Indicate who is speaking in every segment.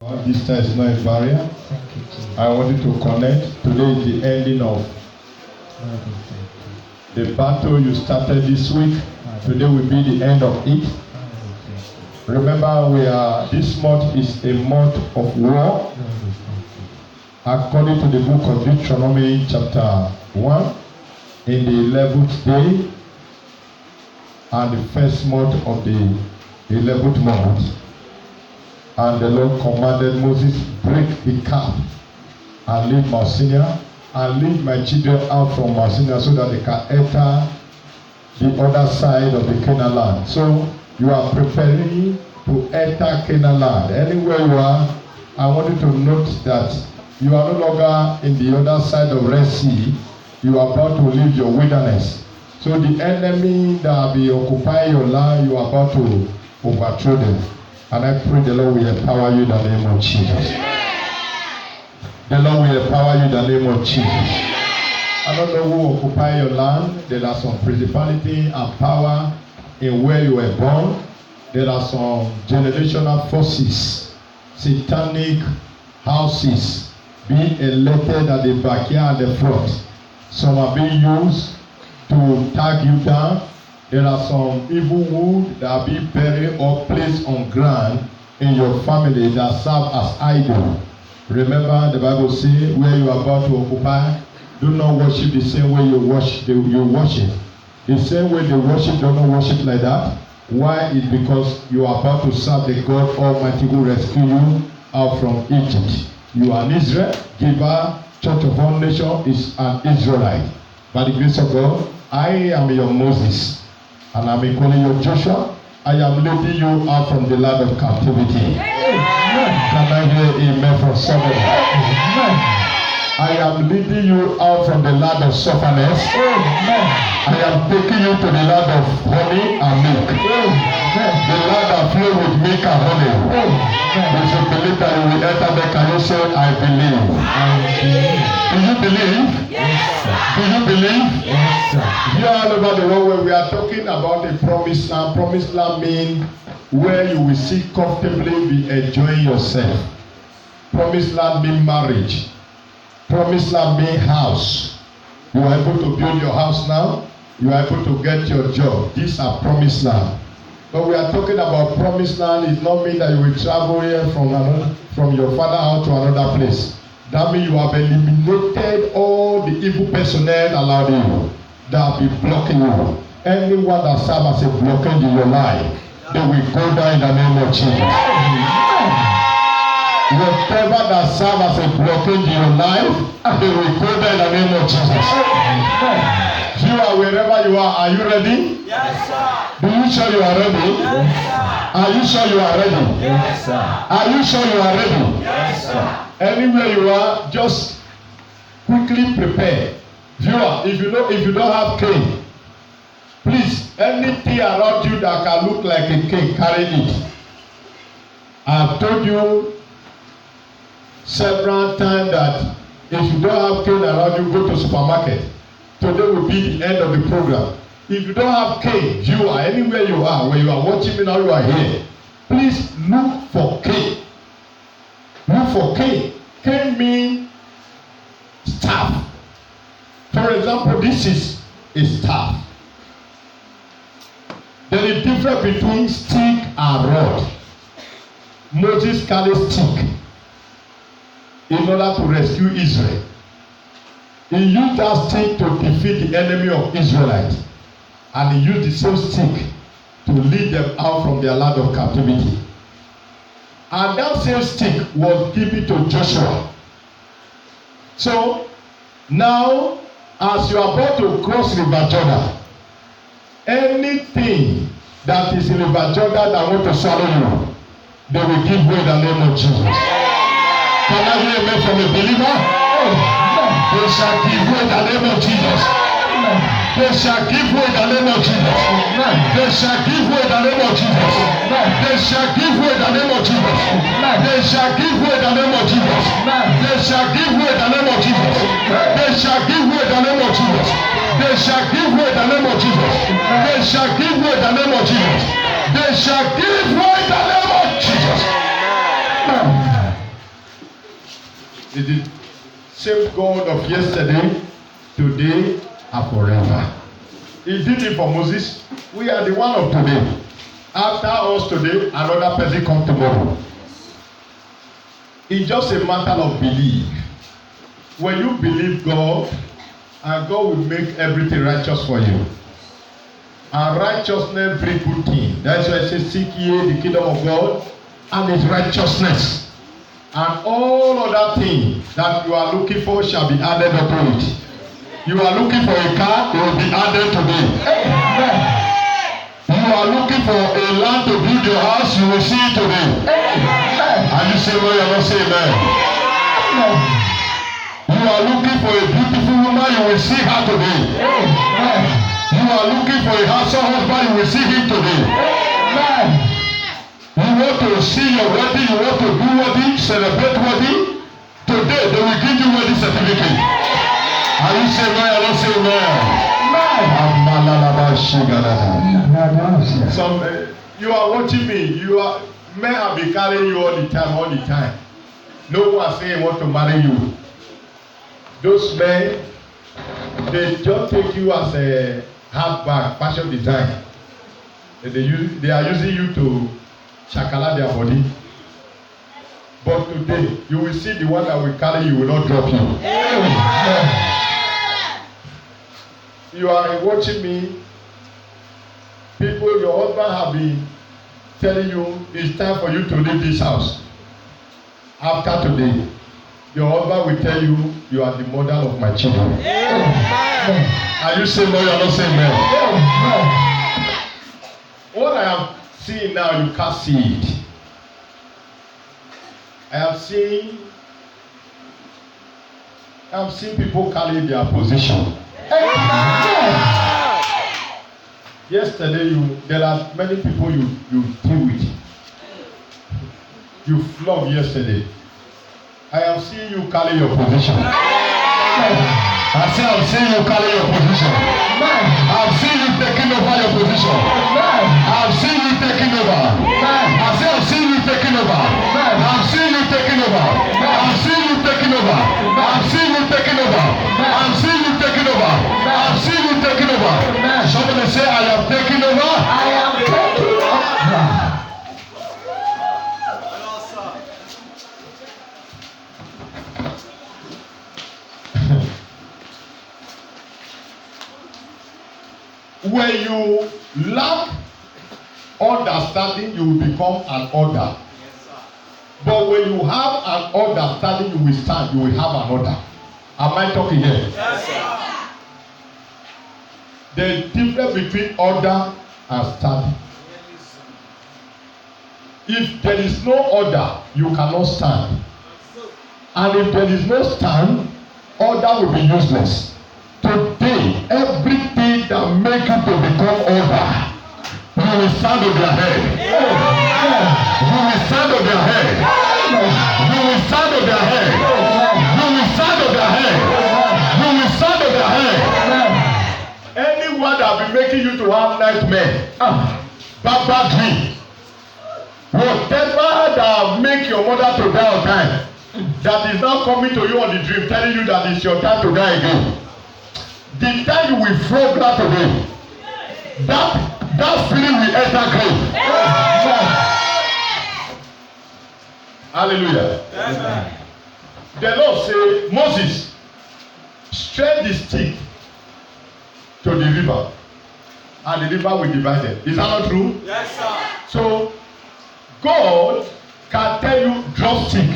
Speaker 1: Distance is not a barrier.
Speaker 2: Thank you, Jesus.
Speaker 1: I want you to connect. Today is the ending of
Speaker 2: Lord, we thank you.
Speaker 1: the battle you started this week. Today will be the end of it.
Speaker 2: Lord, we thank you.
Speaker 1: Remember, this month is a month of war.
Speaker 2: Lord, we thank you.
Speaker 1: According to the book of Deuteronomy chapter 1, in the 11th day and the first month of the 11th month, and the Lord commanded Moses, break the calf and leave Mount Sinai, and lead my children out from Mount Sinai so that they can enter the other side of the Canaan land. So you are preparing to enter Canaan land. Anywhere you are, I want you to note that you are no longer in the other side of Red Sea. You are about to leave your wilderness. So the enemy that will be occupying your land, you are about to overthrow them. And I pray the Lord will empower you in the name of Jesus. The Lord will empower you in the name of Jesus. I don't know who occupy your land. There are some principality and power in where you were born. There are some generational forces, satanic houses being elected at the backyard and the front. Some are being used to tag you down. There are some evil wood that are being buried or placed on ground in your family that serve as idol. Remember, the Bible says, where you are about to occupy, do not worship the same way you worship. The same way they worship, do not worship like that. Why? It's because you are about to serve the God Almighty who rescued you out from Egypt. You are an Israel giver. Church of All Nations is an Israelite. By the grace of God, I am your Moses. And I'm calling you Joshua. I am leading you out from the land of captivity. Can I hear amen from somebody? I am leading you out from the land of sufferness. I am taking you to the land of honey and milk. The land that flows with milk and honey. If you believe that you will enter there, can you say, I believe? Do you believe?
Speaker 2: Yes, sir.
Speaker 1: Do you believe?
Speaker 2: Yes, sir.
Speaker 1: Here all over the world where we are talking about a promised land. Promised land means where you will see comfortably be enjoying yourself. Promised land means marriage. Promised land means house. You are able to build your house now. You are able to get your job. These are promised land. But we are talking about promised land. It not mean that you will travel here from your father out to another place. That means you have eliminated all the evil personnel around you that will be blocking you. Anyone that serves as a blockade in your life, they will go down in the name of Jesus. Whatever that serves as a blockade in your life, they will go down in the name of Jesus. You are wherever you are you ready?
Speaker 3: Yes, sir.
Speaker 1: Do you sure you are ready?
Speaker 3: Yes, sir.
Speaker 1: Are you sure you are ready?
Speaker 3: Yes, sir.
Speaker 1: Are you sure you are ready?
Speaker 3: Yes, sir.
Speaker 1: Anywhere you are, just quickly prepare. Viewer, if you don't have cane, please, anything around you that can look like a cane, carry it. I have told you several times that if you don't have cane around you, go to supermarket. Today will be the end of the program. If you don't have cane, viewer, anywhere you are, where you are watching me now, you are here, please look for cane. Look for cane. Cane means staff. For example, this is a staff. There is a difference between stick and rod. Moses carried stick in order to rescue Israel. He used that stick to defeat the enemy of Israelites. And he used the same stick to lead them out from their land of captivity. And that same stick was given to Joshua. So now, as you are about to cross River Jordan, anything that is in River Jordan that want to swallow you, they will give way in the name of Jesus. Can I hear amen from a believer? They shall give way in the name of Jesus. They shall give way in the name of Jesus. They shall give way in the name of Jesus. They shall give way in the name of Jesus. They shall give way in the name of Jesus. They shall give way in the name of Jesus. They shall give way in the name of Jesus. They shall give way in the name of Jesus. They shall give way in the name of Jesus. They shall give way in the name of Jesus. is the same God of yesterday, today, and forever. He did it for Moses. We are the one of today. After us today, another person come tomorrow. It's just a matter of belief. When you believe God, and God will make everything righteous for you. And righteousness bring good thing. That's why I say, seek ye the kingdom of God and his righteousness. And all other things that you are looking for shall be added unto it. You are looking for a car, it will be added today. Amen. You are looking for a land to build your house, you will see it today. Amen. And you say, well, you are not saying amen. Amen. You are looking for a beautiful woman, you will see her today. Amen. You are looking for a handsome husband, you will see him today. Amen. You want to see your wedding, you want to do wedding, celebrate wedding. Today, they will give you wedding certificate. Are you saying amen? I don't say amen. Some you are watching me. Men have been carrying you all the time. No one saying want to marry you. Those men, they just take you as a handbag, fashion design. They are using you to shakala their body. But today, you will see the one that will carry you will not drop you. You are watching me. People, your husband have been telling you it's time for you to leave this house. After today, your husband will tell you you are the mother of my children. Are you saying no? You are not saying no. What I am seeing now, you can't see it. I am seeing people carry their position. Yesterday, there are many people you deal with. You flog yesterday. I am seeing you carry your position. I'm seeing you carry your position. I'm seeing you taking over your position. I'm seeing you taking over. I'm seeing you taking over. I'm seeing you taking over. I'm seeing you taking over. I'm seeing you taking over. I'm seeing you taking over. I'm seeing you taking over. Somebody say, I am taking over. I am taking over. When you lack understanding, you will become an order. But when you have an understanding, you will stand, you will have an order. Am I talking here? Yes, sir. The difference between order and standing. If there is no order, you cannot stand. And if there is no stand, order will be useless. Today, everything that make you to become order, you will stand on their head. You will stand on their head. You will stand on their head. You will stand on their head. You will stand on their head. Anyone that will be making you to have nightmare, bad dream, whatever that make your mother to die on time, that is now coming to you on the dream, telling you that it's your time to die again. The time you will frog that today, that spirit will enter grave. Hallelujah. Amen. The Lord say, Moses, stretch the stick to the river, and the river will divide it. Is that not true? Yes, sir. So God can tell you drop stick.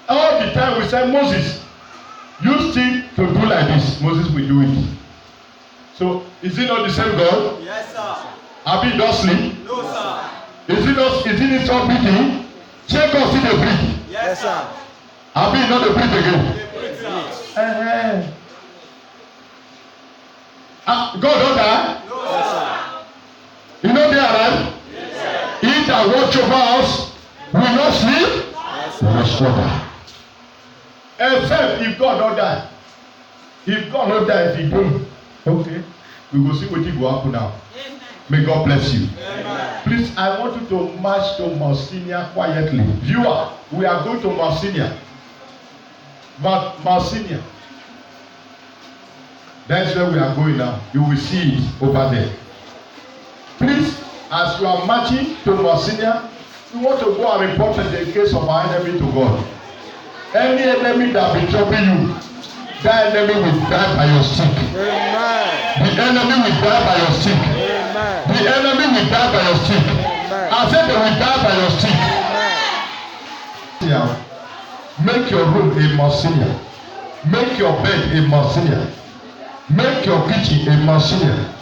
Speaker 1: All the time we say, Moses, use stick to do like this. Moses will do it. So is it not the same God? Yes, sir. Have you not sleep? No, sir. Is it not beating? Check us in the breathe. Yes, sir. Have you not the breathe again? God don't die? No, sir. You know they arrive? Yes, sir. Eat and watch over us. Will not sleep? Yes, sir. No slaughter. Except if God don't die. If God don't die, if he don't, okay, we will see what it will happen now. Amen. May God bless you. Amen. Please, I want you to march to Mount Sinai quietly. Viewer, we are going to Mount Sinai. Monsignor. That's where we are going now. You will see it over there. Please, as you are marching to Monsignor, you want to go and report the case of our enemy to God. Any enemy that be troubling you, that enemy will die by your stick.
Speaker 3: Amen.
Speaker 1: The enemy will die by your stick.
Speaker 3: Amen.
Speaker 1: The enemy will die by your stick.
Speaker 3: Amen.
Speaker 1: I said they will die by your stick.
Speaker 3: Amen.
Speaker 1: Yeah. Make your room a Monsignor. Make your bed a Monsignor. Make your kitchen a Monsignor.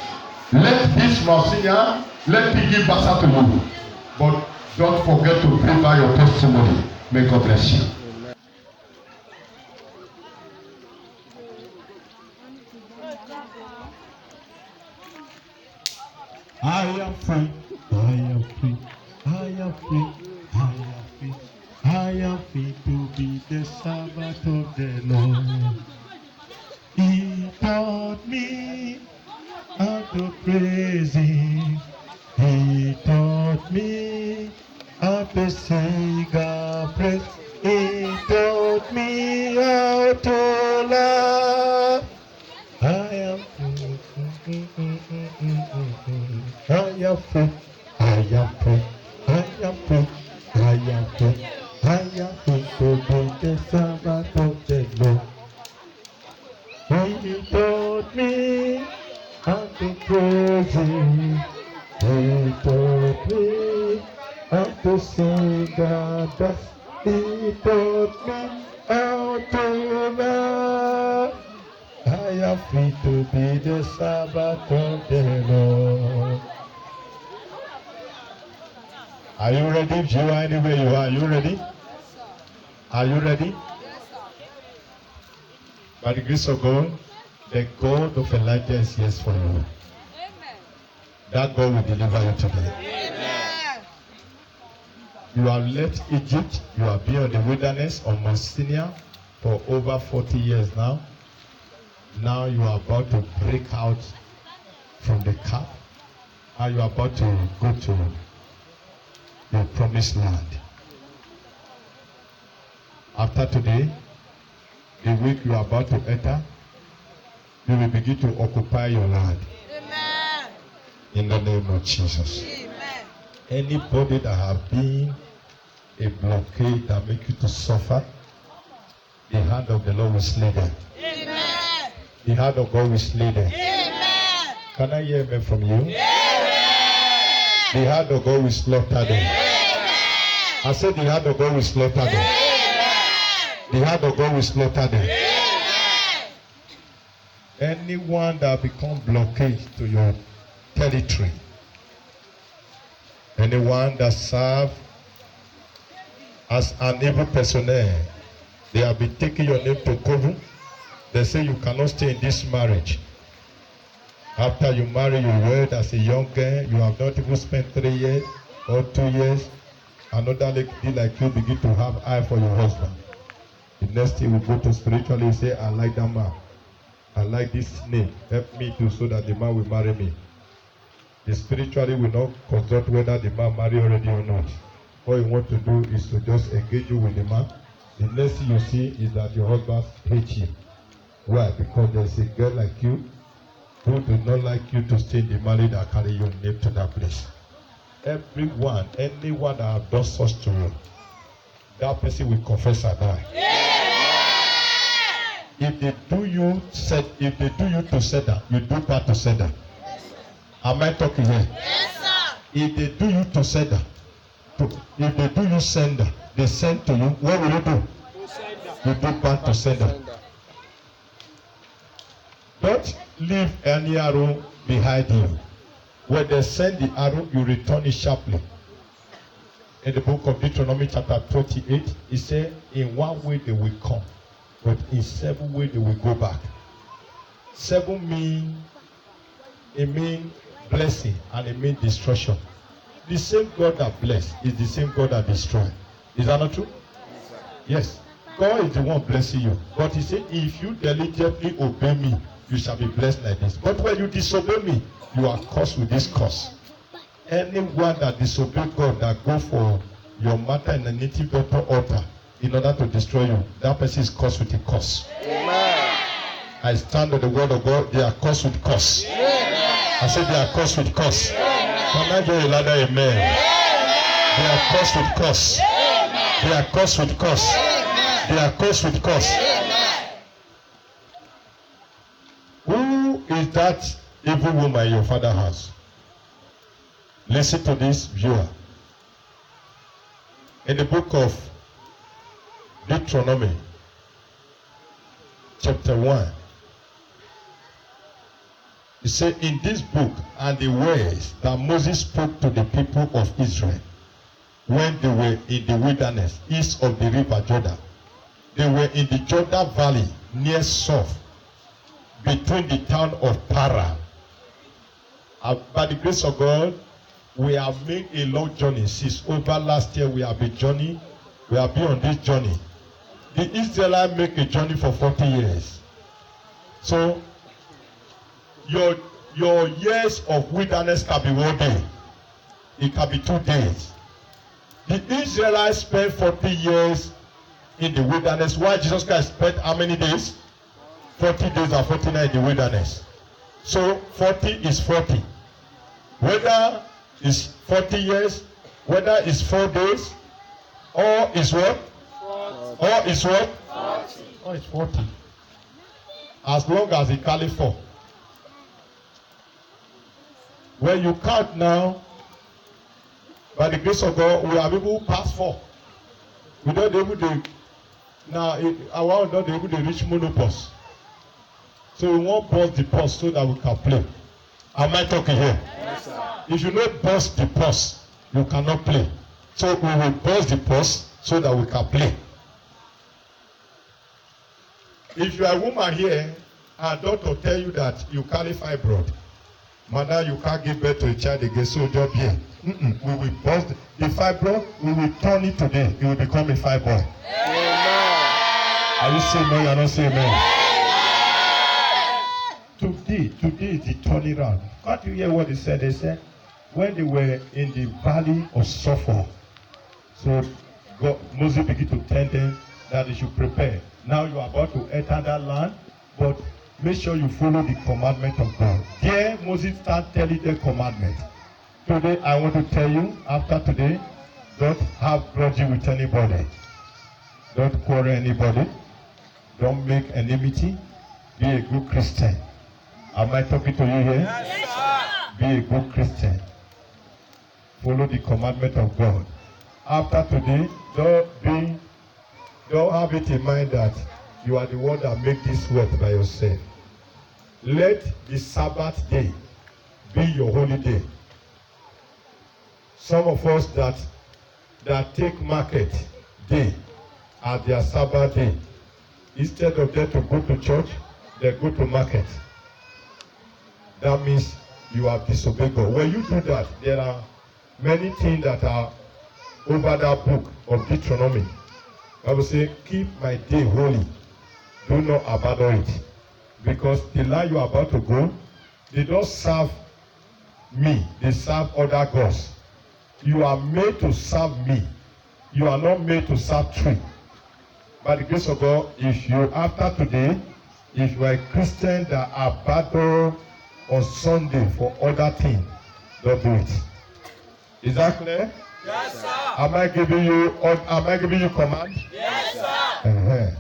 Speaker 1: Let this Monsignor, let me give answer to you. But don't forget to prepare your testimony. May God bless you.
Speaker 2: I am free, I am free, I am free, I am free, I am free to be the servant of the Lord. He taught me how to praise Him. He taught me how to sing a praise. He taught me how to love. I am free. I am free. I am free. I am free. I am free. I am free to be the servant of the Lord. He taught me how to praise Him. He taught me how to sing and dance. He taught me how to love. I am free to be the servant of the Lord. Are you ready? If you are anywhere you are you ready? Are you ready? By the grace of God, the God of Elijah is here for you.
Speaker 4: Amen.
Speaker 2: That God will deliver you today.
Speaker 4: Amen.
Speaker 2: You have left Egypt. You have been on the wilderness on Mount Sinai for over 40 years now. Now you are about to break out from the cap. Now you are about to go to your promised land. After today, the week you are about to enter, you will begin to occupy your land.
Speaker 4: Amen.
Speaker 2: In the name of Jesus.
Speaker 4: Amen.
Speaker 2: Anybody that have been a blockade that make you to suffer, the hand of the Lord will slay them.
Speaker 4: Amen.
Speaker 2: The hand of God will slay them.
Speaker 4: Amen.
Speaker 2: Can I hear amen from you?
Speaker 4: Amen.
Speaker 2: The hand of God will slaughter them.
Speaker 4: Amen.
Speaker 2: I said the hand of God will slaughter them.
Speaker 4: Amen.
Speaker 2: The hand of God will slaughter them.
Speaker 4: Amen.
Speaker 2: Anyone that become blockade to your territory, anyone that serve as an evil personnel, they have been taking your name to cover. They say you cannot stay in this marriage. After you marry, you wed as a young girl, you have not even spent 3 years or 2 years. Another lady like you begin to have eye for your husband. The next thing we go to spiritually say, I like that man. I like this name. Help me too so that the man will marry me. The spiritually will not consult whether the man marry already or not. All you want to do is to just engage you with the man. The next thing you see is that your husband hates you. Why? Because there's a girl like you who do not like you to stay in the marriage that carry your name to that place. Everyone, anyone that have done such to you, that person will confess and die. If they do you to Seder, you do that to Seder. Am I talking here?
Speaker 4: Yes, sir.
Speaker 2: If they do you to Seder, if they do you sender, they send to you, what will you do? You do back to sender. Don't leave any arrow behind you. When they send the arrow, you return it sharply. In the book of Deuteronomy chapter 28, it says, in one way they will come, but in 7 ways they will go back. 7 mean blessing and it means destruction. The same God that bless is the same God that destroy. Is that not true? Yes. God is the one blessing you. But he said, if you diligently obey me, you shall be blessed like this. But when you disobey me, you are cursed with this curse. Anyone that disobey God, that go for your matter in the native daughter altar, in order to destroy you. That person is cursed with a curse.
Speaker 3: Amen.
Speaker 2: I stand on the word of God. They are cursed with curse. I said they are cursed with curse. Can I get a louder amen? They are cursed with curse. They are cursed with curse. They are cursed with curse. Who is that evil woman in your father's house? Listen to this, viewer. In the book of Deuteronomy, chapter 1, it said, in this book are the words that Moses spoke to the people of Israel when they were in the wilderness east of the river Jordan. They were in the Jordan Valley near Soph, between the town of Paran. By the grace of God, we have made a long journey. Since over last year, we have been on this journey. The Israelites make a journey for 40 years. So, your years of wilderness can be 1 day. It can be 2 days. The Israelites spent 40 years in the wilderness. While Jesus Christ spent how many days? 40 days and 40 nights in the wilderness. So 40 is 40. Whether it's 40 years, whether it's 4 days, or it's what? 40. Or it's what? 40. Or it's 40. As long as it carry 4. When you count now, by the grace of God, we are able to pass 4. We don't able to now our not able to reach monopause. So we won't bust the pause so that we can play. Am I talking here?
Speaker 3: Yes, sir.
Speaker 2: If you don't bust the pause, you cannot play. So we will bust the pause so that we can play. If you are a woman here and doctor tell you that you carry fibroid, madam, you can't give birth to a child again, so job here. We will bust the fibroid, we will turn it today, it will become a fibroid.
Speaker 3: Amen.
Speaker 2: Are you saying no? You are not saying no. Today is the turning round. Can't you hear what they said? They said when they were in the valley of Sulphur, so God, Moses began to tell them that they should prepare. Now you are about to enter that land, but make sure you follow the commandment of God. Here Moses started telling the commandment. Today I want to tell you, after today, don't have grudging with anybody. Don't quarrel anybody. Don't make enmity. Be a good Christian. Am I talking to you here?
Speaker 3: Yes, sir.
Speaker 2: Be a good Christian. Follow the commandment of God. After today, don't have it in mind that you are the one that make this work by yourself. Let the Sabbath day be your holy day. Some of us that take market day as their Sabbath day, instead of them to go to church, they go to market. That means you have disobeyed God. When you do that, there are many things that are over that book of Deuteronomy. I will say, keep my day holy. Do not abandon it. Because the land you are about to go, they don't serve me. They serve other gods. You are made to serve me. You are not made to serve tree. By the grace of God, if you, after today, if you are a Christian that abandon on Sunday for other things, don't do it. Is that clear?
Speaker 3: Yes, sir.
Speaker 2: Am I giving you command?
Speaker 3: Yes, sir.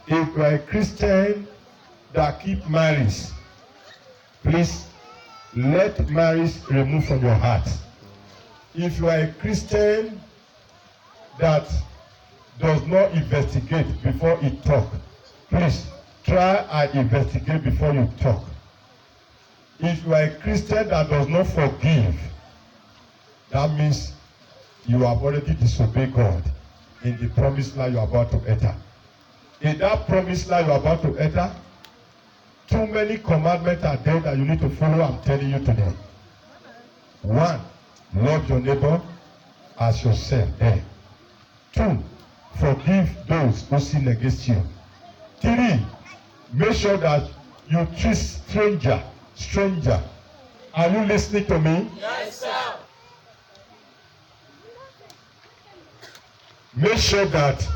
Speaker 2: If you are a Christian that keep marriage, please let marriage remove from your heart. If you are a Christian that does not investigate before he talk, please try and investigate before you talk. If you are a Christian that does not forgive, that means you have already disobeyed God in the promised land you are about to enter. In that promised land you are about to enter, too many commandments are there that you need to follow. I'm telling you today. 1, love your neighbor as yourself. 2, forgive those who sin against you. 3, make sure that you treat stranger. Are you listening to me?
Speaker 3: Yes, sir.
Speaker 2: Make sure that